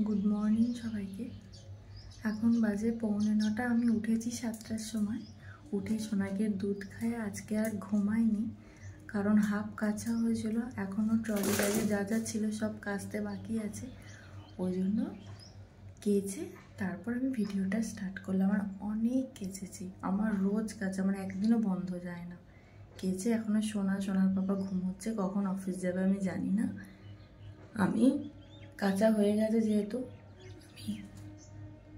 Good morning সবাইকে। এখন বাজে 8:45। আমি উঠেছি 7টার সময়। উঠে সোনাকে দুধ খাই। আজকে আর ঘুমাইনি, কারণ হাফ কাঁচা হয়েছিল, এখনও ট্রলি ব্যাগে যা যা ছিল সব কাচতে বাকি আছে। ওই জন্য কেচে তারপর আমি ভিডিওটা স্টার্ট করলাম। আর অনেক কেচেছি, আমার রোজ কাচা, আমার একদিনও বন্ধ যায় না। কেচে এখনও সোনার পাপা ঘুমোচ্ছে, কখন অফিস যাবে আমি জানি না। আমি কাঁচা হয়ে গেছে যেহেতু, আমি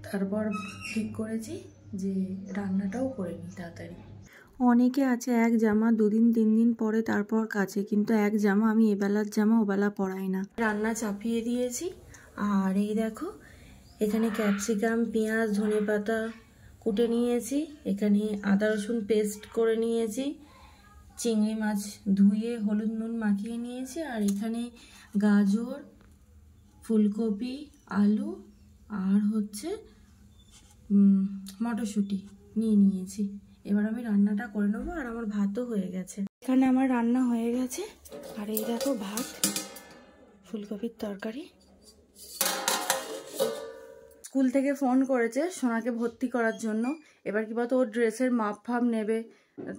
তারপর ঠিক করেছি যে রান্নাটাও করে নিই তাড়াতাড়ি। অনেকে আছে এক জামা 2 দিন 3 দিন পরে তারপর কাচে, কিন্তু এক জামা আমি এবেলার জামা ওবেলা পরাই না। রান্না চাপিয়ে দিয়েছি। আর এই দেখো, এখানে ক্যাপসিকাম, পেঁয়াজ, ধনেপাতা কুটে নিয়েছি। এখানে আদা রসুন পেস্ট করে নিয়েছি। চিংড়ি মাছ ধুয়ে হলুদ নুন মাখিয়ে নিয়েছি। আর এখানে গাজর, ফুলকপি, আলু আর হচ্ছে মটরশুঁটি নিয়ে নিয়েছি। এবার আমি রান্নাটা করে নেবো। আর আমার ভাতও হয়ে গেছে। এখানে আমার রান্না হয়ে গেছে। আর এই দেখো ভাত, ফুলকপির তরকারি। স্কুল থেকে ফোন করেছে সোনাকে ভর্তি করার জন্য। এবার কি বলতো, ওর ড্রেসের মাপ ফাপ নেবে,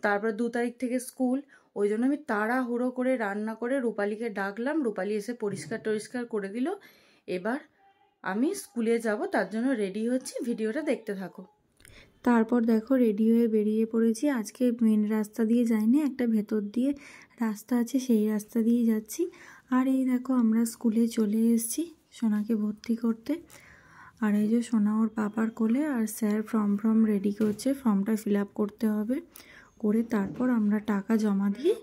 তারপরে 2 তারিখ থেকে স্কুল। ওই জন্য আমি তাড়াহুড়ো করে রান্না করে রূপালীকে ডাকলাম। রূপালী এসে পরিষ্কার করে দিল। এবার আমি স্কুলে যাব, তার জন্য রেডি হচ্ছি। ভিডিওটা দেখতে থাকো। তারপর দেখো রেডি হয়ে বেরিয়ে পড়েছি। আজকে মেন রাস্তা দিয়ে যাইনি, একটা ভেতর দিয়ে রাস্তা আছে, সেই রাস্তা দিয়ে যাচ্ছি। আর এই দেখো আমরা স্কুলে চলে এসেছি সোনাকে ভর্তি করতে। আর এই যে সোনা ওর পাপার কোলে, আর স্যার ফর্ম রেডি করছে। ফর্মটা ফিল আপ করতে হবে, করে তারপর আমরা টাকা জমা দিয়ে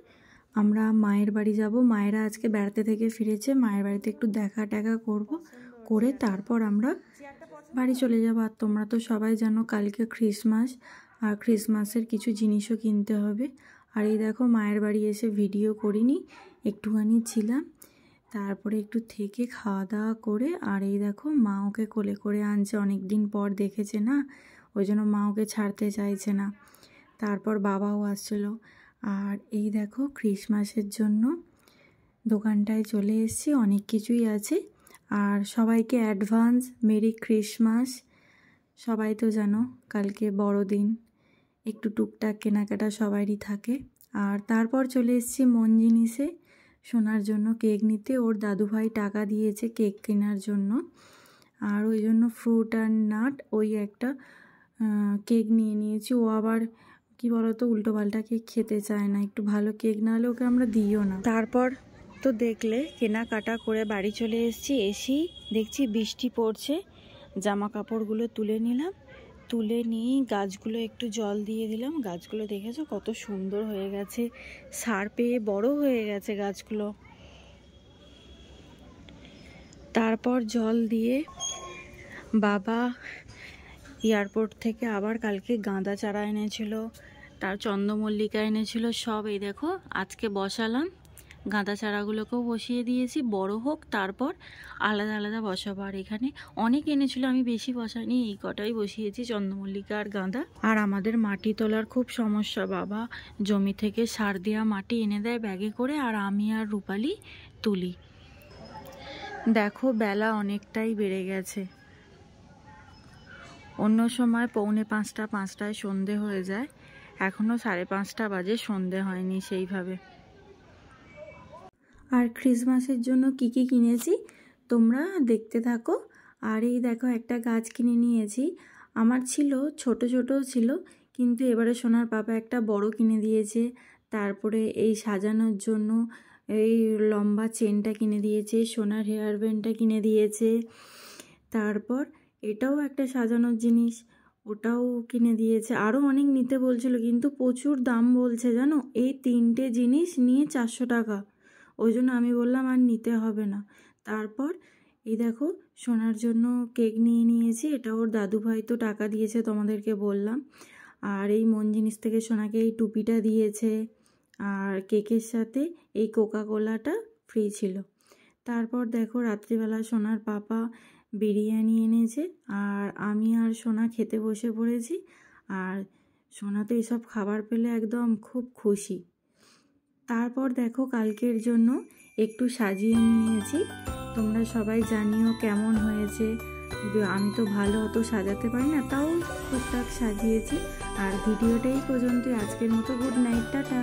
আমরা মায়ের বাড়ি যাব। মায়েরা আজকে বেড়াতে থেকে ফিরেছে, মায়ের বাড়িতে একটু দেখা করব, করে তারপর আমরা বাড়ি চলে যাব। আর তোমরা তো সবাই জানো কালকে ক্রিসমাস, আর ক্রিসমাসের কিছু জিনিসও কিনতে হবে। আর এই দেখো মায়ের বাড়ি এসে ভিডিও করিনি, একটুখানি ছিলাম। তারপরে একটু থেকে খাওয়া দাওয়া করে, আর এই দেখো মা ওকে কোলে করে আনছে, অনেক দিন পর দেখেছে না, ওই জন্য মা ওকে ছাড়তে চাইছে না। তারপর বাবাও আসছিল। আর এই দেখো ক্রিসমাসের জন্য দোকানটায় চলে এসেছি, অনেক কিছুই আছে। আর সবাইকে অ্যাডভান্স মেরি ক্রিসমাস। সবাই তো জানো কালকে বড়দিন, একটু টুকটাক কেনাকাটা সবারই থাকে। আর তারপর চলে এসেছি মন জিনিসে সোনার জন্য কেক নিতে। ওর দাদুভাই টাকা দিয়েছে কেক কেনার জন্য, আর ওই জন্য ফ্রুট আর নাট ওই একটা কেক নিয়ে নিয়েছি। ও আবার কি বলতো, উল্টো পাল্টা কেক খেতে চায় না, একটু ভালো কেক না হলে ওকে আমরা দিইও না। তারপর তো দেখলে কেনাকাটা করে বাড়ি চলে এসেছি। এসেই দেখছি বৃষ্টি পড়ছে, জামা কাপড়গুলো তুলে নিলাম। তুলে নিয়ে গাছগুলো একটু জল দিয়ে দিলাম। গাছগুলো দেখেছো কত সুন্দর হয়ে গেছে, সার পেয়ে বড় হয়ে গেছে গাছগুলো। তারপর জল দিয়ে বাবা এয়ারপোর্ট থেকে আবার কালকে গাঁদা চারা এনেছিল, তার চন্দ্রমল্লিকা এনেছিল, সব এই দেখো আজকে বসালাম। গাঁদা চারাগুলোকেও বসিয়ে দিয়েছি, বড় হোক তারপর আলাদা আলাদা বসাবো। আর এখানে অনেক এনেছিল, আমি বেশি বসাইনি, এই কটাই বসিয়েছি, চন্দ্রমল্লিকা আর গাঁদা। আর আমাদের মাটি তোলার খুব সমস্যা, বাবা জমি থেকে সার দেওয়া মাটি এনে দেয় ব্যাগে করে, আর আমি আর রূপালী তুলি। দেখো বেলা অনেকটাই বেড়ে গেছে। অন্য সময় 4:45-5টায় সন্ধে হয়ে যায়, এখনও 5:30 বাজে, সন্ধে হয়নি সেইভাবে। আর ক্রিসমাসের জন্য কি কি কিনেছি তোমরা দেখতে থাকো। আর এই দেখো একটা গাছ কিনে নিয়েছি। আমার ছিল ছোট ছিল, কিন্তু এবারে সোনার পাপা একটা বড় কিনে দিয়েছে। তারপরে এই সাজানোর জন্য এই লম্বা চেনটা কিনে দিয়েছে, সোনার হেয়ার ব্যান্ডটা কিনে দিয়েছে। তারপর এটাও একটা সাজানোর জিনিস, ওটাও কিনে দিয়েছে। আরও অনেক নিতে বলছিল, কিন্তু প্রচুর দাম বলছে জানো। এই 3টে জিনিস নিয়ে 400 টাকা। ওই জন্য আমি বললাম আর নিতে হবে না। তারপর এই দেখো সোনার জন্য কেক নিয়ে নিয়েছি। এটা ওর দাদুভাই তো টাকা দিয়েছে, তোমাদেরকে বললাম। আর এই মন জিনিস থেকে সোনাকে এই টুপিটা দিয়েছে, আর কেকের সাথে এই কোকা কোলাটা ফ্রি ছিল। তারপর দেখো রাত্রিবেলা সোনার পাপা বিরিয়ানি এনেছে, আর আমি আর সোনা খেতে বসে পড়েছি। আর সোনা তো এসব খাবার পেলে একদম খুব খুশি। তারপর দেখো কালকের জন্য একটু সাজিয়ে নিয়েছি। তোমরা সবাই জানিও কেমন হয়েছে। আমি তো ভালো অত সাজাতে পারি না, তাও টুকটাক সাজিয়েছি। আর ভিডিওটা এই পর্যন্তই, আজকের মতো গুড নাইট, টাটা।